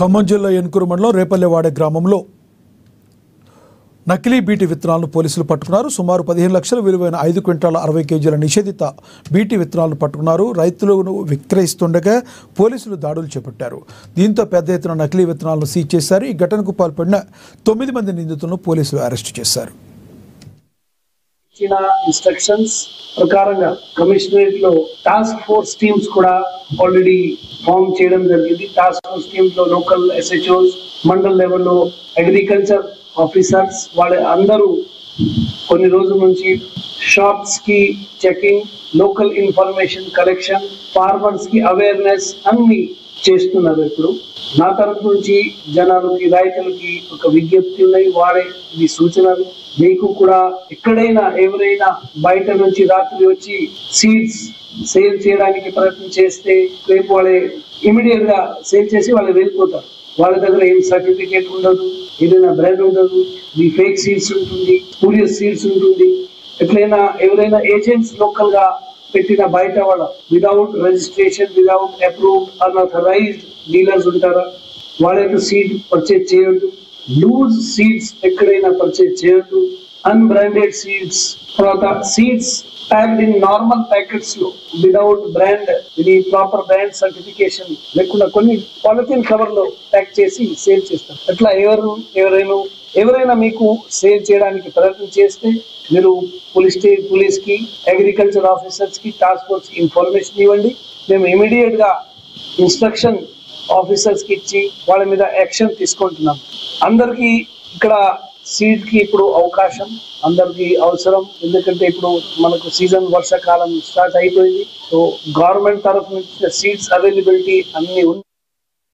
ఖమ్మం జిల్లా ఎన్కూరు మండలం రేపల్లెవాడ గ్రామంలో నకిలీ బీటీ విత్తనాలను పోలీసులు పట్టుకున్నారు. సుమారు 15 లక్షల విలువైన 5 క్వింటాల 60 కేజీల నిషేధిత బీటీ విత్తనాలను పట్టుకున్నారు. రైతులను విక్రయిస్తుండగా పోలీసులు దాడులు చేపట్టారు. దీంతో పెద్ద ఎత్తున నకిలీ విత్తనాలను సీజ్ చేశారు. ఈ ఘటనకు పాల్పడిన 9 మంది నిందితులను పోలీసులు అరెస్టు చేశారు. ఇన్స్ట్రక్షన్స్ ప్రకారంగా కమిషనరేట్ లో టాస్క్ ఫోర్స్ టీమ్స్ కూడా ఆల్రెడీ ఫామ్ చేయడం జరిగింది. టాస్క్ ఫోర్స్ టీమ్స్ లో లోకల్ SHOs, మండల్ లెవెల్లో అగ్రికల్చర్ ఆఫీసర్స్ వాళ్ళ అందరూ కొన్ని రోజుల నుంచి షాప్స్ కి checking, local information collection, farmers కి అవేర్నెస్ అన్ని చేస్తున్నారు. ఇప్పుడు నా తరఫు నుంచి జనాలకి, రైతులకి ఒక విజ్ఞప్తి ఉన్నాయి. వాడే ఈ సూచనలు మీకు కూడా ఎక్కడైనా ఎవరైనా బయట నుంచి రాత్రి వచ్చి సీడ్స్ సేల్ చేయడానికి ప్రయత్నం చేస్తే రేపు వాళ్ళే ఇమీడియట్ గా సేల్ చేసి వాళ్ళు వెళ్ళిపోతారు. వాళ్ళ దగ్గర ఏం సర్టిఫికేట్ ఉండదు, ఏదైనా బ్రాండ్ ఉండదు, ఈ ఫేక్ సీడ్స్ ఉంటుంది, స్పూరియస్ సీడ్స్ ఉంటుంది. ఎట్లయినా ఎవరైనా ఏజెంట్స్ లోకల్ గా పెట్టిన బయట వాళ్ళ without registration, without approved unauthorized dealers ఉంటారా, వాళ్ళకి సీడ్ పర్చేజ్ చేయొద్దు. లూజ్ సీడ్స్ ఎక్కడైనా పర్చేజ్ చేయొద్దు. అన్బ్రాండెడ్ సీడ్స్, తర్వాత seeds packed in normal packets లో వితౌట్ బ్రాండ్, ఇది ప్రాపర్ బ్రాండ్ సర్టిఫికేషన్ లేకుండా కొన్ని పాలిథిన్ కవర్ లో ప్యాక్ చేసి సేల్ చేస్తారు. అట్లా ఎవరైనా మీకు సేల్ చేయడానికి ప్రయత్నం చేస్తే మీరు పోలీస్ కి, అగ్రికల్చర్ ఆఫీసర్స్ కి, టాస్క్ ఫోర్స్ కి ఇన్ఫర్మేషన్ ఇవ్వండి. మేము ఇమీడియట్ గా ఇన్స్ట్రక్షన్ ఆఫీసర్స్ కి ఇచ్చి వాళ్ళ మీద యాక్షన్ తీసుకుంటున్నాం. అందరికి ఇక్కడ సీడ్ కి ఇప్పుడు అవకాశం అందరికి అవసరం. ఎందుకంటే ఇప్పుడు మనకు సీజన్ వర్షాకాలం స్టార్ట్ అయిపోయింది. సో గవర్నమెంట్ తరఫు నుంచి సీడ్స్ అవైలబిలిటీ అన్ని ఉంది.